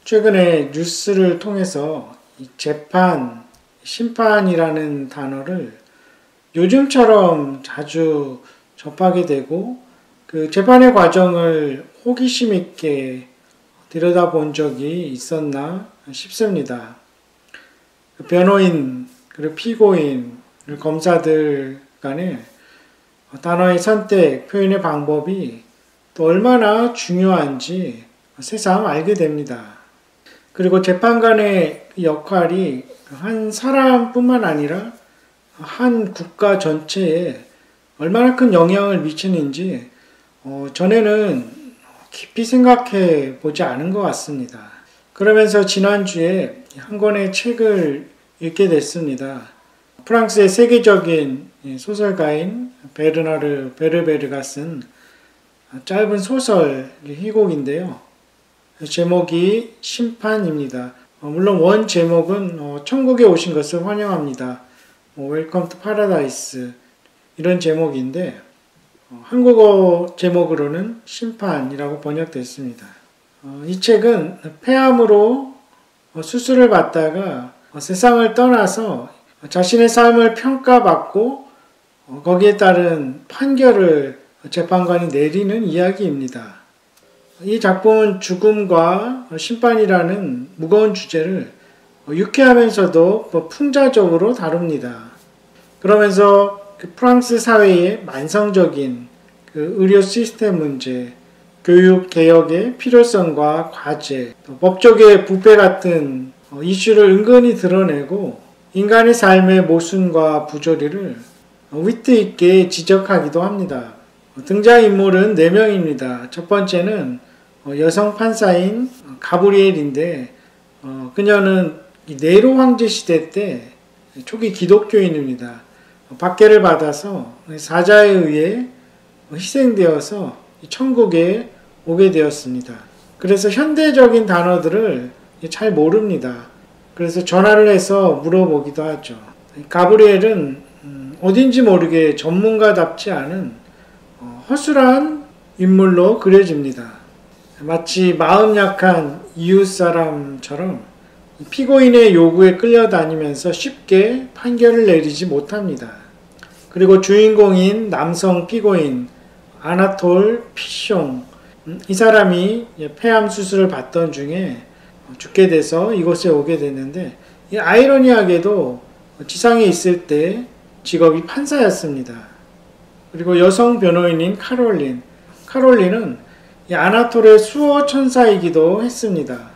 최근에 뉴스를 통해서 이 재판, 심판이라는 단어를 요즘처럼 자주 접하게 되고 그 재판의 과정을 호기심 있게 들여다본 적이 있었나 싶습니다. 변호인, 그리고 피고인, 그리고 검사들 간에 단어의 선택, 표현의 방법이 또 얼마나 중요한지 새삼 알게 됩니다. 그리고 재판관의 역할이 한 사람뿐만 아니라 한 국가 전체에 얼마나 큰 영향을 미치는지 전에는 깊이 생각해 보지 않은 것 같습니다. 그러면서 지난주에 한 권의 책을 읽게 됐습니다. 프랑스의 세계적인 소설가인 베르나르 베르베르가 쓴 짧은 소설 희곡인데요. 제목이 심판입니다. 물론 원 제목은 천국에 오신 것을 환영합니다. 웰컴 투 파라다이스 이런 제목인데 한국어 제목으로는 심판이라고 번역됐습니다. 이 책은 폐암으로 수술을 받다가 세상을 떠나서 자신의 삶을 평가받고 거기에 따른 판결을 재판관이 내리는 이야기입니다. 이 작품은 죽음과 심판이라는 무거운 주제를 유쾌하면서도 풍자적으로 다룹니다. 그러면서 프랑스 사회의 만성적인 의료 시스템 문제, 교육 개혁의 필요성과 과제, 법조계의 부패 같은 이슈를 은근히 드러내고 인간의 삶의 모순과 부조리를 위트 있게 지적하기도 합니다. 등장인물은 4명입니다. 첫 번째는 여성 판사인 가브리엘인데 그녀는 네로 황제 시대 때 초기 기독교인입니다. 박해를 받아서 사자에 의해 희생되어서 천국에 오게 되었습니다. 그래서 현대적인 단어들을 잘 모릅니다. 그래서 전화를 해서 물어보기도 하죠. 가브리엘은 어딘지 모르게 전문가답지 않은 허술한 인물로 그려집니다. 마치 마음 약한 이웃사람처럼 피고인의 요구에 끌려다니면서 쉽게 판결을 내리지 못합니다. 그리고 주인공인 남성 피고인 아나톨 피숑, 이 사람이 폐암 수술을 받던 중에 죽게 돼서 이곳에 오게 됐는데 아이러니하게도 지상에 있을 때 직업이 판사였습니다. 그리고 여성 변호인인 카롤린은 아나톨의 수호 천사이기도 했습니다.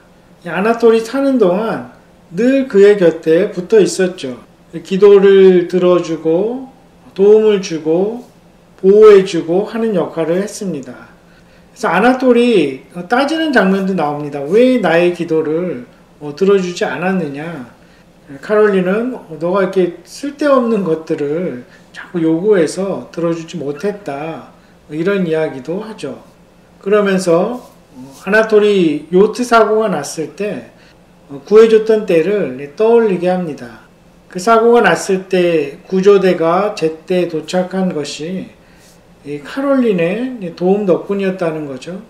아나톨이 사는 동안 늘 그의 곁에 붙어 있었죠. 기도를 들어주고 도움을 주고 보호해주고 하는 역할을 했습니다. 그래서 아나톨이 따지는 장면도 나옵니다. 왜 나의 기도를 들어주지 않았느냐? 카롤린은 너가 이렇게 쓸데없는 것들을 자꾸 요구해서 들어주지 못했다. 이런 이야기도 하죠. 그러면서 아나톨이 요트 사고가 났을 때 구해줬던 때를 떠올리게 합니다. 그 사고가 났을 때 구조대가 제때 도착한 것이 카롤린의 도움 덕분이었다는 거죠.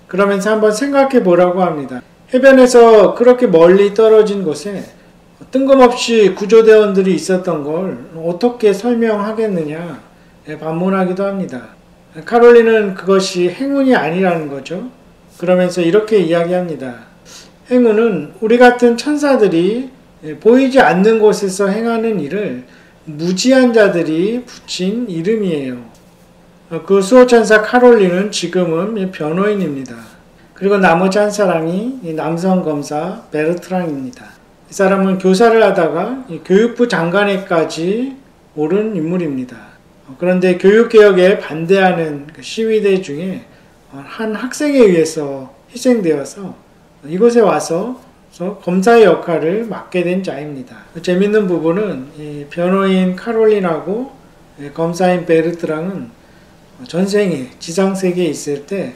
그러면서 한번 생각해 보라고 합니다. 해변에서 그렇게 멀리 떨어진 곳에 뜬금없이 구조대원들이 있었던 걸 어떻게 설명하겠느냐 반문하기도 합니다. 카롤린은 그것이 행운이 아니라는 거죠. 그러면서 이렇게 이야기합니다. 행운은 우리 같은 천사들이 보이지 않는 곳에서 행하는 일을 무지한 자들이 붙인 이름이에요. 그 수호천사 카롤린은 지금은 변호인입니다. 그리고 나머지 한 사람이 남성 검사 베르트랑입니다. 이 사람은 교사를 하다가 교육부 장관에까지 오른 인물입니다. 그런데 교육개혁에 반대하는 시위대 중에 한 학생에 의해서 희생되어서 이곳에 와서 검사의 역할을 맡게 된 자입니다. 재밌는 부분은 변호인 카롤린하고 검사인 베르트랑은 전생에 지상세계에 있을 때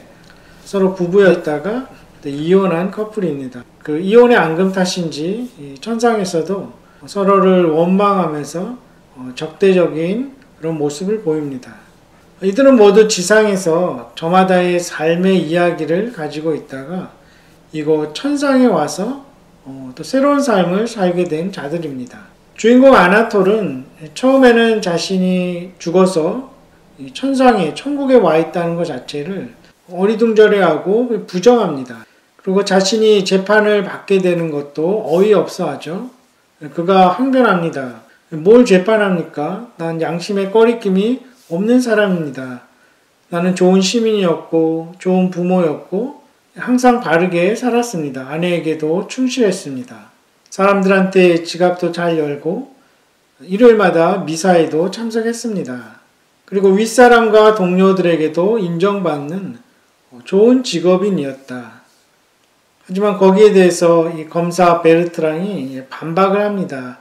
서로 부부였다가 이혼한 커플입니다. 그 이혼의 앙금 탓인지 천상에서도 서로를 원망하면서 적대적인 그런 모습을 보입니다. 이들은 모두 지상에서 저마다의 삶의 이야기를 가지고 있다가 이곳 천상에 와서 또 새로운 삶을 살게 된 자들입니다. 주인공 아나톨은 처음에는 자신이 죽어서 이 천상에 천국에 와 있다는 것 자체를 어리둥절해하고 부정합니다. 그리고 자신이 재판을 받게 되는 것도 어이없어 하죠. 그가 항변합니다. 뭘 재판합니까? 난 양심의 꺼리낌이 없는 사람입니다. 나는 좋은 시민이었고 좋은 부모였고 항상 바르게 살았습니다. 아내에게도 충실했습니다. 사람들한테 지갑도 잘 열고 일요일마다 미사에도 참석했습니다. 그리고 윗사람과 동료들에게도 인정받는 좋은 직업인이었다. 하지만 거기에 대해서 이 검사 베르트랑이 반박을 합니다.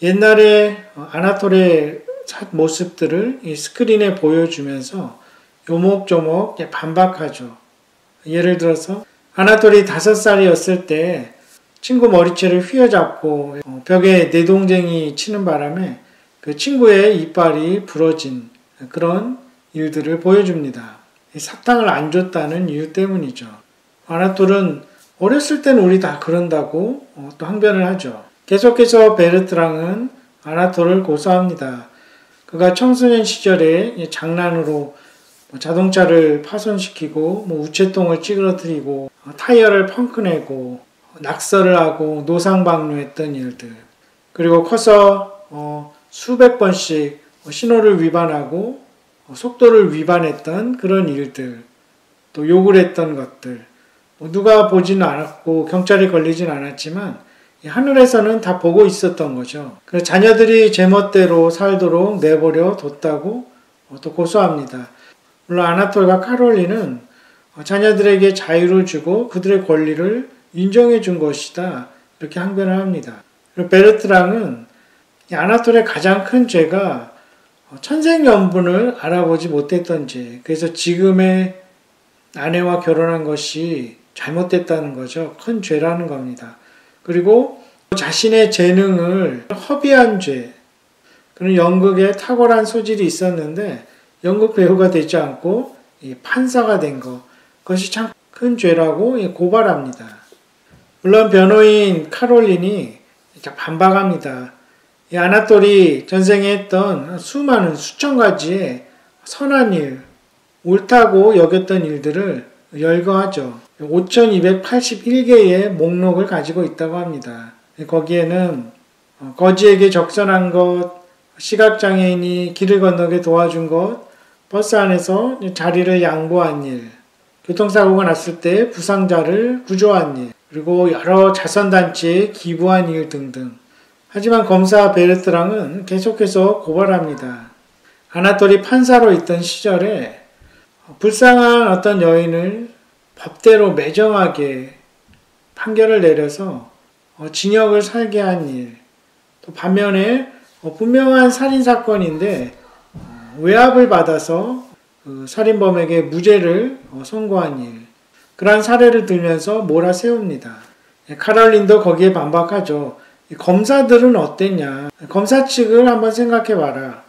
옛날에 아나톨의 모습들을 이 스크린에 보여주면서 요목조목 반박하죠. 예를 들어서 아나톨이 5살이었을 때 친구 머리채를 휘어잡고 벽에 내동쟁이 치는 바람에 그 친구의 이빨이 부러진 그런 일들을 보여줍니다. 사탕을 안 줬다는 이유 때문이죠. 아나톨은 어렸을 땐 우리 다 그런다고 또 항변을 하죠. 계속해서 베르트랑은 아나톨을 고소합니다. 그가 청소년 시절에 장난으로 자동차를 파손시키고 우체통을 찌그러뜨리고 타이어를 펑크내고 낙서를 하고 노상방뇨했던 일들, 그리고 커서 수백 번씩 신호를 위반하고 속도를 위반했던 그런 일들, 또 욕을 했던 것들, 누가 보지는 않았고 경찰에 걸리진 않았지만 하늘에서는 다 보고 있었던 거죠. 그래서 자녀들이 제멋대로 살도록 내버려 뒀다고 또 고소합니다. 물론 아나톨과 카롤린은 자녀들에게 자유를 주고 그들의 권리를 인정해 준 것이다, 이렇게 항변을 합니다. 그리고 베르트랑은 아나톨의 가장 큰 죄가 천생연분을 알아보지 못했던 죄, 그래서 지금의 아내와 결혼한 것이 잘못됐다는 거죠. 큰 죄라는 겁니다. 그리고 자신의 재능을 허비한 죄, 그는 연극에 탁월한 소질이 있었는데 연극 배우가 되지 않고 판사가 된 것, 그것이 참 큰 죄라고 고발합니다. 물론 변호인 카롤린이 반박합니다. 이 아나톨이 전생에 했던 수많은 수천 가지의 선한 일, 옳다고 여겼던 일들을 열거하죠. 5281개의 목록을 가지고 있다고 합니다. 거기에는 거지에게 적선한 것, 시각장애인이 길을 건너게 도와준 것, 버스 안에서 자리를 양보한 일, 교통사고가 났을 때 부상자를 구조한 일, 그리고 여러 자선단체에 기부한 일 등등. 하지만 검사 베르트랑은 계속해서 고발합니다. 아나톨이 판사로 있던 시절에 불쌍한 어떤 여인을 법대로 매정하게 판결을 내려서 징역을 살게 한 일, 또 반면에 분명한 살인사건인데 외압을 받아서 그 살인범에게 무죄를 선고한 일, 그러한 사례를 들면서 몰아세웁니다. 카롤린도 거기에 반박하죠. 검사들은 어땠냐? 검사 측을 한번 생각해봐라.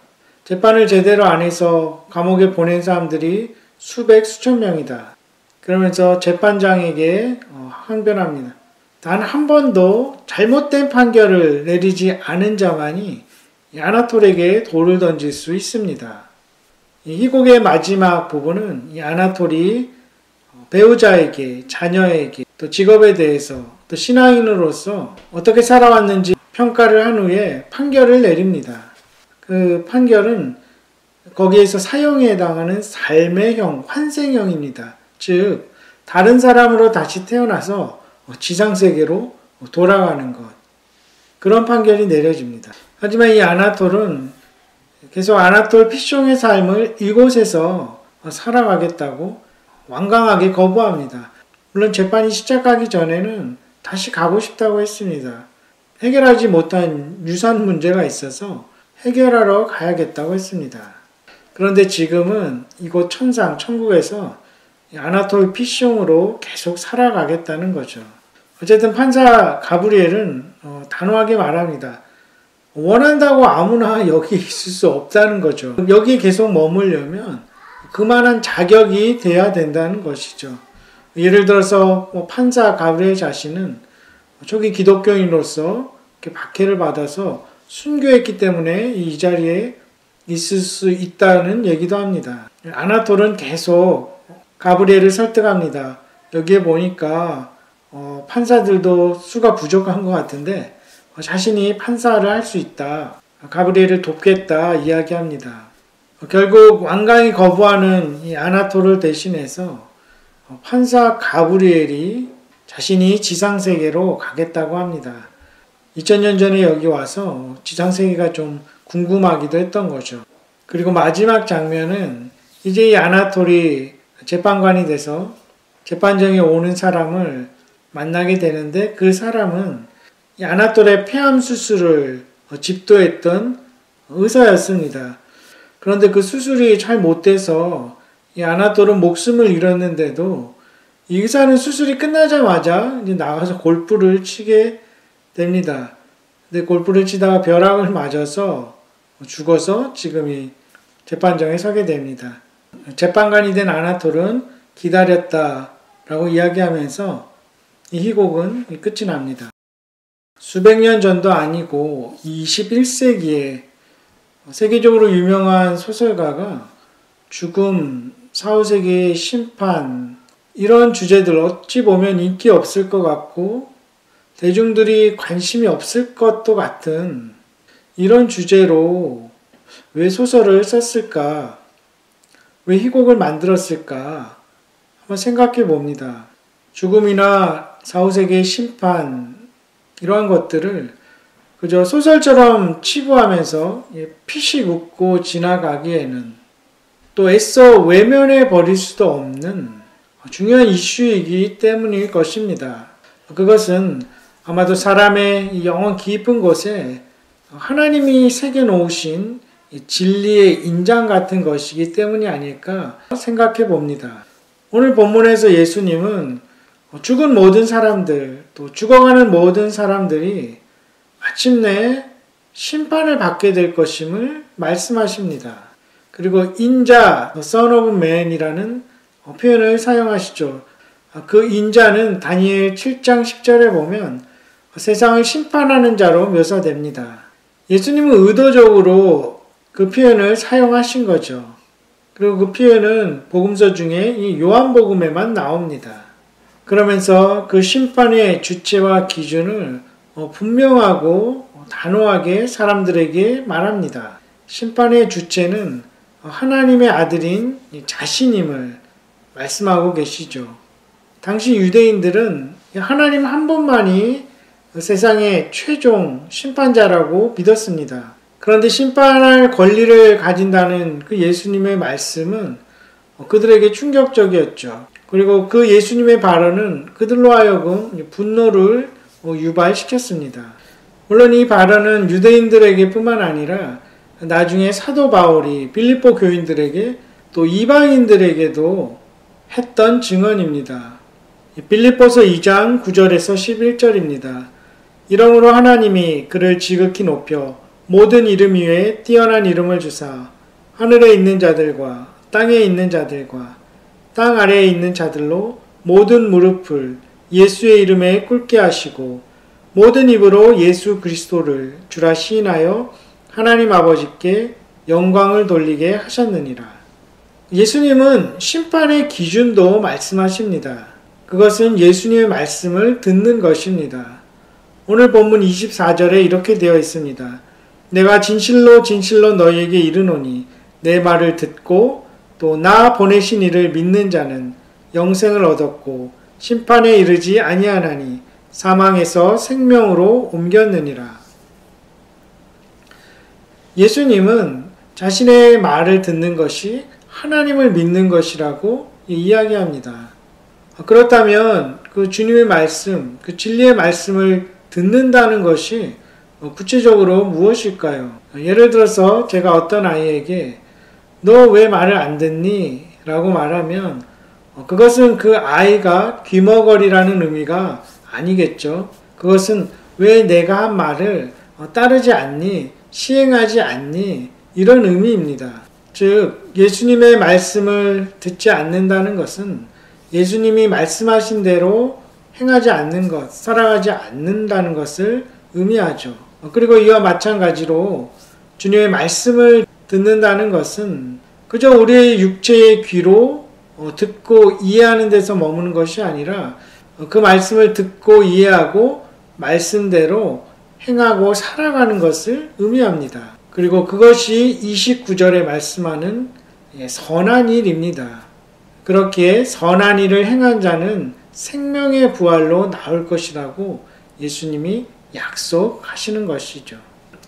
재판을 제대로 안 해서 감옥에 보낸 사람들이 수백 수천 명이다. 그러면서 재판장에게 항변합니다. 단 한 번도 잘못된 판결을 내리지 않은 자만이 아나톨에게 돌을 던질 수 있습니다. 이 곡의 마지막 부분은 이 아나톨이 배우자에게, 자녀에게, 또 직업에 대해서, 또 신앙인으로서 어떻게 살아왔는지 평가를 한 후에 판결을 내립니다. 그 판결은 거기에서 사형에 해당하는 삶의형, 환생형입니다. 즉 다른 사람으로 다시 태어나서 지상세계로 돌아가는 것, 그런 판결이 내려집니다. 하지만 이 아나톨은 계속 아나톨 피숑의 삶을 이곳에서 살아가겠다고 완강하게 거부합니다. 물론 재판이 시작하기 전에는 다시 가고 싶다고 했습니다. 해결하지 못한 유산 문제가 있어서 해결하러 가야겠다고 했습니다. 그런데 지금은 이곳 천상, 천국에서 아나톨 피숑으로 계속 살아가겠다는 거죠. 어쨌든 판사 가브리엘은 단호하게 말합니다. 원한다고 아무나 여기 있을 수 없다는 거죠. 여기 계속 머물려면 그만한 자격이 돼야 된다는 것이죠. 예를 들어서 판사 가브리엘 자신은 초기 기독교인으로서 이렇게 박해를 받아서 순교했기 때문에 이 자리에 있을 수 있다는 얘기도 합니다. 아나톨은 계속 가브리엘을 설득합니다. 여기에 보니까 판사들도 수가 부족한 것 같은데 자신이 판사를 할 수 있다. 가브리엘을 돕겠다 이야기합니다. 결국 완강히 거부하는 이 아나톨을 대신해서 판사 가브리엘이 자신이 지상세계로 가겠다고 합니다. 2000년 전에 여기 와서 지상세계가 좀 궁금하기도 했던 거죠. 그리고 마지막 장면은 이제 이 아나톨이 재판관이 돼서 재판정에 오는 사람을 만나게 되는데 그 사람은 이 아나톨의 폐암 수술을 집도했던 의사였습니다. 그런데 그 수술이 잘 못돼서 이 아나톨은 목숨을 잃었는데도 이 의사는 수술이 끝나자마자 이제 나가서 골프를 치게 됩니다. 근데 골프를 치다가 벼락을 맞아서 죽어서 지금 이 재판정에 서게 됩니다. 재판관이 된 아나톨은 기다렸다라고 이야기하면서 이 희곡은 끝이 납니다. 수백 년 전도 아니고 21세기에 세계적으로 유명한 소설가가 죽음, 사후세계의 심판 이런 주제들 어찌 보면 인기 없을 것 같고 대중들이 관심이 없을 것도 같은 이런 주제로 왜 소설을 썼을까? 왜 희곡을 만들었을까? 한번 생각해 봅니다. 죽음이나 사후세계의 심판 이러한 것들을 그저 소설처럼 치부하면서 피식 웃고 지나가기에는 또 애써 외면해 버릴 수도 없는 중요한 이슈이기 때문일 것입니다. 그것은 아마도 사람의 영혼 깊은 곳에 하나님이 새겨놓으신 진리의 인장 같은 것이기 때문이 아닐까 생각해 봅니다. 오늘 본문에서 예수님은 죽은 모든 사람들, 또 죽어가는 모든 사람들이 마침내 심판을 받게 될 것임을 말씀하십니다. 그리고 인자, Son of Man이라는 표현을 사용하시죠. 그 인자는 다니엘 7장 10절에 보면 세상을 심판하는 자로 묘사됩니다. 예수님은 의도적으로 그 표현을 사용하신 거죠. 그리고 그 표현은 복음서 중에 이 요한복음에만 나옵니다. 그러면서 그 심판의 주체와 기준을 분명하고 단호하게 사람들에게 말합니다. 심판의 주체는 하나님의 아들인 자신임을 말씀하고 계시죠. 당시 유대인들은 하나님 한 분만이 세상의 최종 심판자라고 믿었습니다. 그런데 심판할 권리를 가진다는 그 예수님의 말씀은 그들에게 충격적이었죠. 그리고 그 예수님의 발언은 그들로 하여금 분노를 유발시켰습니다. 물론 이 발언은 유대인들에게 뿐만 아니라 나중에 사도 바울이 빌립보 교인들에게 또 이방인들에게도 했던 증언입니다. 빌립보서 2장 9절에서 11절입니다. 이러므로 하나님이 그를 지극히 높여 모든 이름 위에 뛰어난 이름을 주사 하늘에 있는 자들과 땅에 있는 자들과 땅 아래에 있는 자들로 모든 무릎을 예수의 이름에 꿇게 하시고 모든 입으로 예수 그리스도를 주라 시인하여 하나님 아버지께 영광을 돌리게 하셨느니라. 예수님은 심판의 기준도 말씀하십니다. 그것은 예수님의 말씀을 듣는 것입니다. 오늘 본문 24절에 이렇게 되어 있습니다. 내가 진실로 진실로 너희에게 이르노니 내 말을 듣고 또 나 보내신 이를 믿는 자는 영생을 얻었고 심판에 이르지 아니하나니 사망에서 생명으로 옮겼느니라. 예수님은 자신의 말을 듣는 것이 하나님을 믿는 것이라고 이야기합니다. 그렇다면 그 주님의 말씀, 그 진리의 말씀을 듣는다는 것이 구체적으로 무엇일까요? 예를 들어서 제가 어떤 아이에게 너 왜 말을 안 듣니? 라고 말하면 그것은 그 아이가 귀머거리라는 의미가 아니겠죠. 그것은 왜 내가 한 말을 따르지 않니? 시행하지 않니? 이런 의미입니다. 즉 예수님의 말씀을 듣지 않는다는 것은 예수님이 말씀하신 대로 행하지 않는 것, 살아가지 않는다는 것을 의미하죠. 그리고 이와 마찬가지로 주님의 말씀을 듣는다는 것은 그저 우리의 육체의 귀로 듣고 이해하는 데서 머무는 것이 아니라 그 말씀을 듣고 이해하고 말씀대로 행하고 살아가는 것을 의미합니다. 그리고 그것이 29절에 말씀하는 선한 일입니다. 그렇게 선한 일을 행한 자는 생명의 부활로 나올 것이라고 예수님이 약속하시는 것이죠.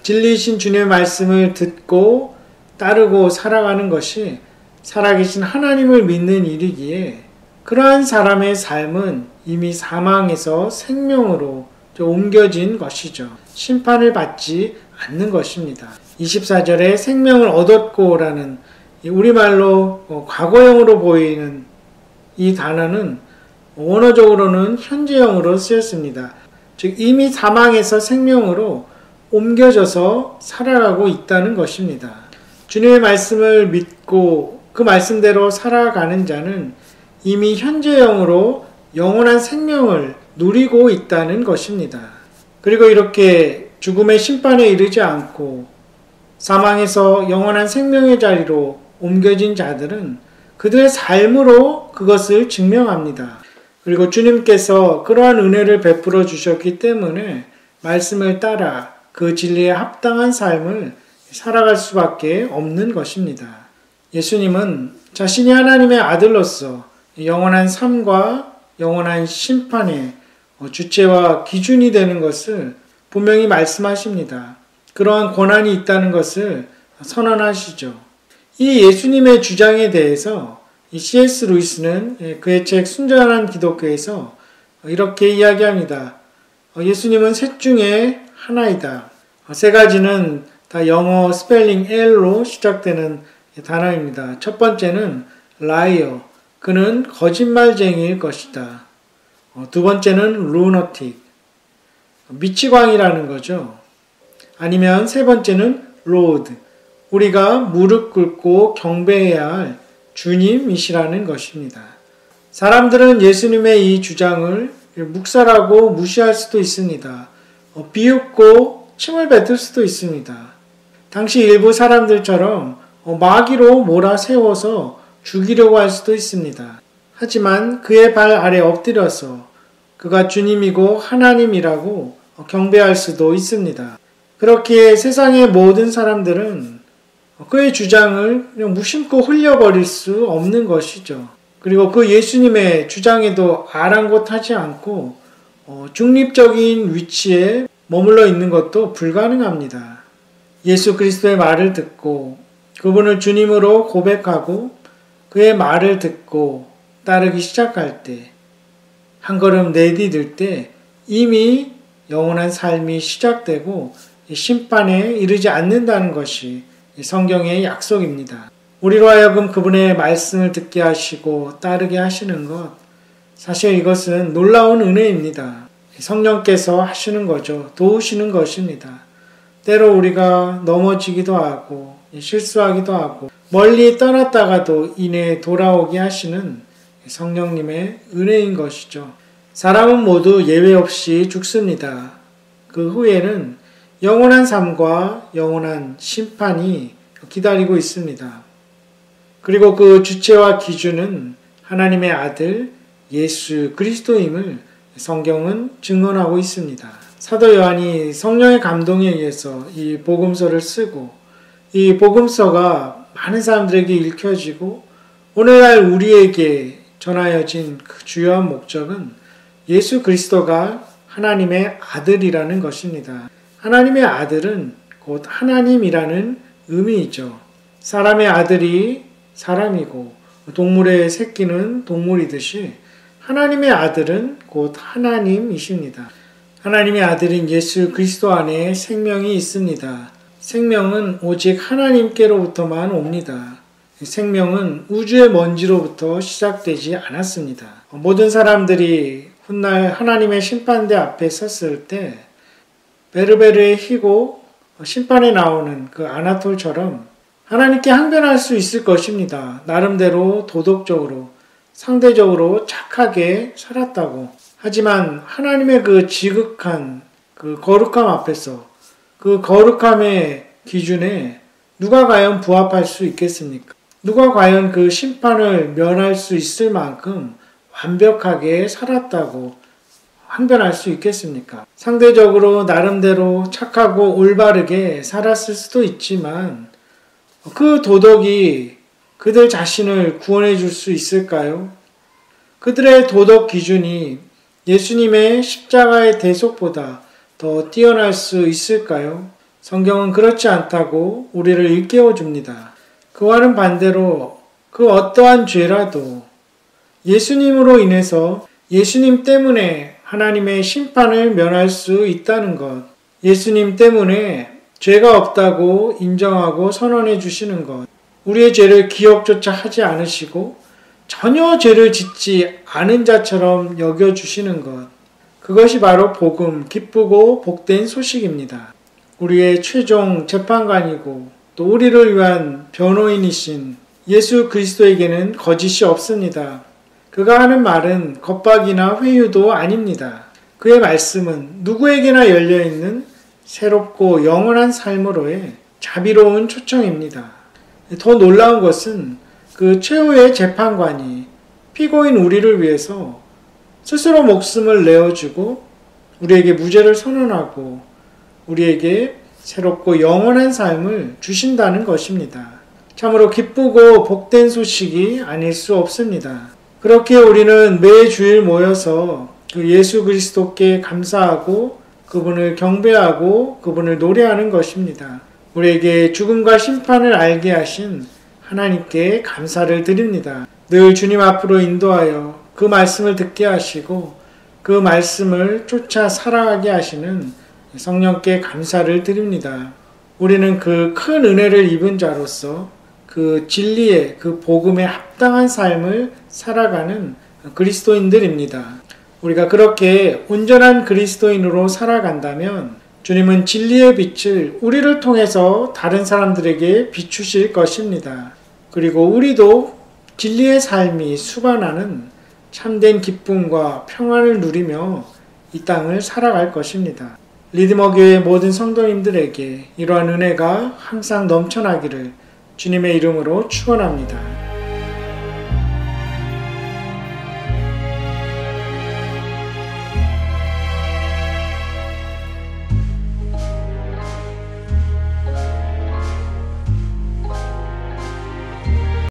진리이신 주님의 말씀을 듣고 따르고 살아가는 것이 살아계신 하나님을 믿는 일이기에 그러한 사람의 삶은 이미 사망에서 생명으로 옮겨진 것이죠. 심판을 받지 않는 것입니다. 24절에 생명을 얻었고 라는 우리말로 과거형으로 보이는 이 단어는 원어적으로는 현재형으로 쓰였습니다. 즉 이미 사망에서 생명으로 옮겨져서 살아가고 있다는 것입니다. 주님의 말씀을 믿고 그 말씀대로 살아가는 자는 이미 현재형으로 영원한 생명을 누리고 있다는 것입니다. 그리고 이렇게 죽음의 심판에 이르지 않고 사망에서 영원한 생명의 자리로 옮겨진 자들은 그들의 삶으로 그것을 증명합니다. 그리고 주님께서 그러한 은혜를 베풀어 주셨기 때문에 말씀을 따라 그 진리에 합당한 삶을 살아갈 수밖에 없는 것입니다. 예수님은 자신이 하나님의 아들로서 영원한 삶과 영원한 심판의 주체와 기준이 되는 것을 분명히 말씀하십니다. 그러한 권한이 있다는 것을 선언하시죠. 이 예수님의 주장에 대해서 C.S. 루이스는 그의 책 순전한 기독교에서 이렇게 이야기합니다. 예수님은 셋 중에 하나이다. 세 가지는 다 영어 스펠링 L로 시작되는 단어입니다. 첫 번째는 liar, 그는 거짓말쟁이일 것이다. 두 번째는 lunatic, 미치광이라는 거죠. 아니면 세 번째는 Lord, 우리가 무릎 꿇고 경배해야 할 주님이시라는 것입니다. 사람들은 예수님의 이 주장을 묵살하고 무시할 수도 있습니다. 비웃고 침을 뱉을 수도 있습니다. 당시 일부 사람들처럼 마귀로 몰아세워서 죽이려고 할 수도 있습니다. 하지만 그의 발 아래 엎드려서 그가 주님이고 하나님이라고 경배할 수도 있습니다. 그렇기에 세상의 모든 사람들은 그의 주장을 그냥 무심코 흘려버릴 수 없는 것이죠. 그리고 그 예수님의 주장에도 아랑곳하지 않고 중립적인 위치에 머물러 있는 것도 불가능합니다. 예수 그리스도의 말을 듣고 그분을 주님으로 고백하고 그의 말을 듣고 따르기 시작할 때, 한 걸음 내디딜 때 이미 영원한 삶이 시작되고 심판에 이르지 않는다는 것이 성경의 약속입니다. 우리로 하여금 그분의 말씀을 듣게 하시고 따르게 하시는 것, 사실 이것은 놀라운 은혜입니다. 성령께서 하시는 거죠. 도우시는 것입니다. 때로 우리가 넘어지기도 하고 실수하기도 하고 멀리 떠났다가도 이내 돌아오게 하시는 성령님의 은혜인 것이죠. 사람은 모두 예외 없이 죽습니다. 그 후에는 영원한 삶과 영원한 심판이 기다리고 있습니다. 그리고 그 주체와 기준은 하나님의 아들 예수 그리스도임을 성경은 증언하고 있습니다. 사도 요한이 성령의 감동에 의해서 이 복음서를 쓰고 이 복음서가 많은 사람들에게 읽혀지고 오늘날 우리에게 전하여진 그 주요한 목적은 예수 그리스도가 하나님의 아들이라는 것입니다. 하나님의 아들은 곧 하나님이라는 의미이죠. 사람의 아들이 사람이고 동물의 새끼는 동물이듯이 하나님의 아들은 곧 하나님이십니다. 하나님의 아들인 예수 그리스도 안에 생명이 있습니다. 생명은 오직 하나님께로부터만 옵니다. 생명은 우주의 먼지로부터 시작되지 않았습니다. 모든 사람들이 훗날 하나님의 심판대 앞에 섰을 때 베르베르의 희고 심판에 나오는 그 아나톨처럼 하나님께 항변할 수 있을 것입니다. 나름대로 도덕적으로 상대적으로 착하게 살았다고. 하지만 하나님의 그 지극한 그 거룩함 앞에서 그 거룩함의 기준에 누가 과연 부합할 수 있겠습니까? 누가 과연 그 심판을 면할 수 있을 만큼 완벽하게 살았다고 항변할 수 있겠습니까? 상대적으로 나름대로 착하고 올바르게 살았을 수도 있지만 그 도덕이 그들 자신을 구원해 줄 수 있을까요? 그들의 도덕 기준이 예수님의 십자가의 대속보다 더 뛰어날 수 있을까요? 성경은 그렇지 않다고 우리를 일깨워 줍니다. 그와는 반대로 그 어떠한 죄라도 예수님으로 인해서 예수님 때문에 하나님의 심판을 면할 수 있다는 것, 예수님 때문에 죄가 없다고 인정하고 선언해 주시는 것, 우리의 죄를 기억조차 하지 않으시고 전혀 죄를 짓지 않은 자처럼 여겨주시는 것, 그것이 바로 복음, 기쁘고 복된 소식입니다. 우리의 최종 재판관이고 또 우리를 위한 변호인이신 예수 그리스도에게는 거짓이 없습니다. 그가 하는 말은 겁박이나 회유도 아닙니다. 그의 말씀은 누구에게나 열려있는 새롭고 영원한 삶으로의 자비로운 초청입니다. 더 놀라운 것은 그 최후의 재판관이 피고인 우리를 위해서 스스로 목숨을 내어주고 우리에게 무죄를 선언하고 우리에게 새롭고 영원한 삶을 주신다는 것입니다. 참으로 기쁘고 복된 소식이 아닐 수 없습니다. 그렇게 우리는 매 주일 모여서 그 예수 그리스도께 감사하고 그분을 경배하고 그분을 노래하는 것입니다. 우리에게 죽음과 심판을 알게 하신 하나님께 감사를 드립니다. 늘 주님 앞으로 인도하여 그 말씀을 듣게 하시고 그 말씀을 쫓아 살아가게 하시는 성령께 감사를 드립니다. 우리는 그 큰 은혜를 입은 자로서 그 진리의 그 복음에 합당한 삶을 살아가는 그리스도인들입니다. 우리가 그렇게 온전한 그리스도인으로 살아간다면 주님은 진리의 빛을 우리를 통해서 다른 사람들에게 비추실 것입니다. 그리고 우리도 진리의 삶이 수반하는 참된 기쁨과 평안을 누리며 이 땅을 살아갈 것입니다. 리드머 교회 모든 성도님들에게 이러한 은혜가 항상 넘쳐나기를 주님의 이름으로 축원합니다.